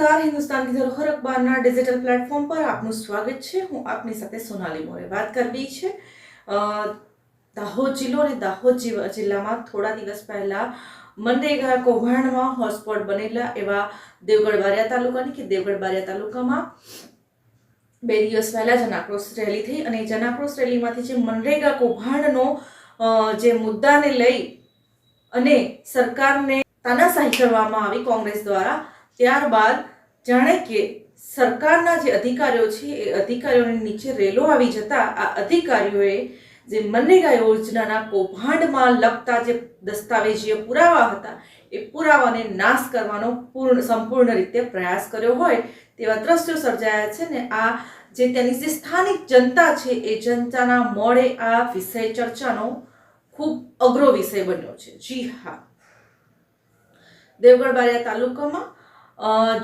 નમસ્કાર, હિન્દુસ્તાન की धरोहर अखबाરના ડિજિટલ પ્લેટફોર્મ પર આપનું સ્વાગત છે। હું આપની સાથે સોનાલી મોરે વાત કરવી છે। દાહોદ જિલ્લો અને દાહોદ જિલ્લામાં થોડા દિવસ પહેલા મનરેગા કૌભાંડમાં હોટસ્પોટ બનેલા એવા દેવગઢ બારિયા તાલુકાની કે દેવગઢ બારિયા તાલુકામાં 2 દિવસ પહેલા જનાક્રોશ રેલી થઈ અને જનાક્રોશ રેલીમાંથી જે મનરેગા કૌભાંડનો જે મુદ્દાને લઈ અને સરકારને તાનાશાહી કરવામાં આવી કોંગ્રેસ દ્વારા। ત્યારબાદ જાણે કે સરકારના જે અધિકારીઓ છે એ અધિકારીઓની નીચે રેલો આવી જતા આ અધિકારીઓએ જે મનરેગા યોજનાના કૌભાંડમાં લગતા જે દસ્તાવેજીય પુરાવા હતા એ પુરાવાને નાશ કરવાનો સંપૂર્ણ રીતે પ્રયાસ કર્યો હોય તેવા દ્રશ્યો સર્જાયા છે ને આ જે તેની જે સ્થાનિક જનતા છે એ જનતાના મોડે આ વિષય ચર્ચાનો ખૂબ અઘરો વિષય બન્યો છે। જી હા, દેવગઢ બારિયા તાલુકામાં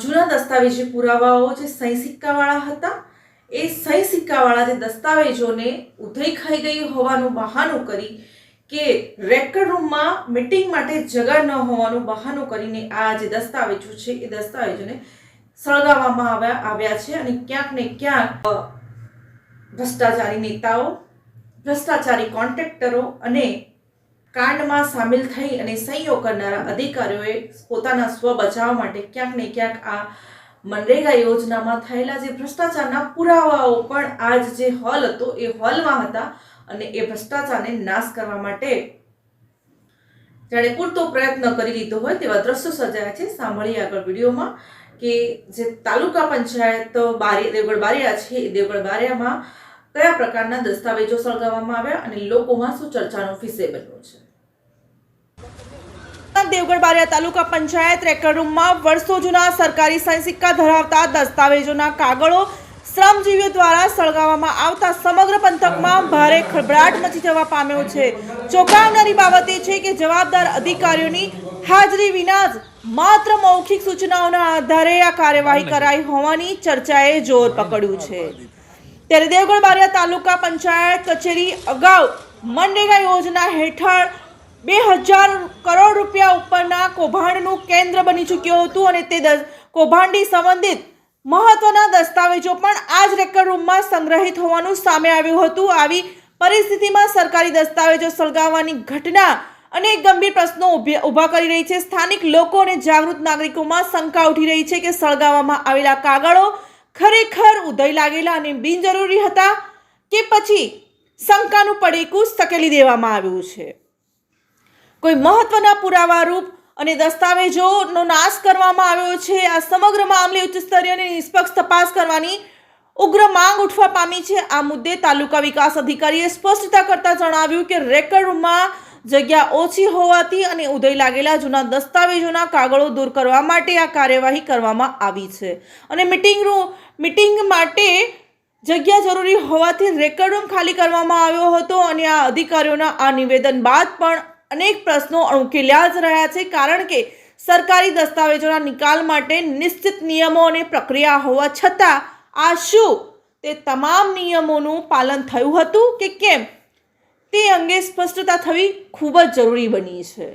જૂના દસ્તાવેજી પુરાવાઓ જે સહી સિક્કાવાળા હતા એ સહી સિક્કાવાળા જે દસ્તાવેજોને ઉધઈ ખાઈ ગઈ હોવાનું બહાનું કરી કે રેકર્ડ રૂમમાં મીટિંગ માટે જગા ન હોવાનું બહાનું કરીને આ જે દસ્તાવેજો છે એ દસ્તાવેજોને સળગાવવામાં આવ્યા છે અને ક્યાંક ને ક્યાંક ભ્રષ્ટાચારી નેતાઓ, ભ્રષ્ટાચારી કોન્ટ્રાક્ટરો અને કાંડમાં સામેલ થઈ અને સહીઓ કરનારા અધિકારીઓએ પોતાના સ્વ બચાવ માટે ક્યાંક ને ક્યાંક આ મનરેગા યોજનામાં થયેલા જે ભ્રષ્ટાચારના પુરાવાઓ પણ આજ જે હોલ હતો એ હોલમાં હતા અને એ ભ્રષ્ટાચારને નાશ કરવા માટે જાણે પૂરતો પ્રયત્ન કરી લીધો હોય તેવા દ્રશ્યો સર્જાયા છે। સાંભળીએ આગળ વિડીયોમાં કે જે તાલુકા પંચાયત દેવગઢ બારિયા છે એ દેવગઢ બારિયામાં કયા પ્રકારના દસ્તાવેજો સળગાવવામાં આવ્યા અને લોકોમાં શું ચર્ચાનો વિષય બન્યો છે। દેવગઢ બારિયા તાલુકા પંચાયત રેકર્ડ રૂમમાં વર્ષો જૂના સરકારી સહી સિક્કા ધરાવતા દસ્તાવેજોના કાગળો શ્રમજીવીઓ દ્વારા સળગાવવામાં આવતા સમગ્ર પંથકમાં ભારે ખળભળાટ મચી જવા પામ્યો છે। ચોંકાવનારી બાબત એ છે કે જવાબદાર અધિકારીઓની હાજરી વિના જ માત્ર મૌખિક સૂચનાઓના આધારે આ કાર્યવાહી કરાઈ હોવાની ચર્ચાએ જોર પકડ્યું છે। ત્યારે દેવગઢ બારિયા તાલુકા પંચાયત કચેરી અગાઉ મનરેગા યોજના હેઠળ 2000 કરોડ રૂપિયા ઉપરના કૌભાંડનું કેન્દ્ર બની ચૂક્યું હતું અને તે કૌભાંડી સંબંધિત મહત્વના દસ્તાવેજો પણ આ જ રેકર્ડ રૂમમાં સંગ્રહિત હોવાનું સામે આવ્યું હતું। આવી પરિસ્થિતિમાં સરકારી દસ્તાવેજો સળગાવવાની ઘટના અનેક ગંભીર પ્રશ્નો ઊભા કરી રહી છે। સ્થાનિક લોકો અને જાગૃત નાગરિકોમાં શંકા ઉઠી રહી છે કે સળગાવવામાં આવેલા કાગળો ખરેખર ઉધઈ લાગેલા અને બિનજરૂરી હતા કે પછી શંકાનું પડેકું સકેલી દેવામાં આવ્યું છે। કોઈ મહત્વના પુરાવા રૂપ અને દસ્તાવેજોનો નાશ કરવામાં આવ્યો છે। આ સમગ્ર મામલે ઉચ્ચ સ્તરીય અને નિષ્પક્ષ તપાસ કરવાની ઉગ્ર માંગ ઉઠવા પામી છે। આ મુદ્દે તાલુકા વિકાસ અધિકારીએ સ્પષ્ટતા કરતા જણાવ્યું કે રેકર્ડ રૂમમાં જગ્યા ઓછી હોવાથી અને ઉધઈ લાગેલા જૂના દસ્તાવેજોના કાગળો દૂર કરવા માટે આ કાર્યવાહી કરવામાં આવી છે અને મીટિંગ માટે જગ્યા જરૂરી હોવાથી રેકર્ડ રૂમ ખાલી કરવામાં આવ્યો હતો અને આ અધિકારીઓના આ નિવેદન બાદ પણ અનેક પ્રશ્નો ઉકેલ્યા જ રહ્યા છે કારણ કે સરકારી દસ્તાવેજોના નિકાલ માટે નિશ્ચિત નિયમો અને પ્રક્રિયા હોવા છતાં આ શું તે તમામ નિયમોનું પાલન થયું હતું કે કેમ તે અંગે સ્પષ્ટતા થવી ખૂબ જ જરૂરી બની છે।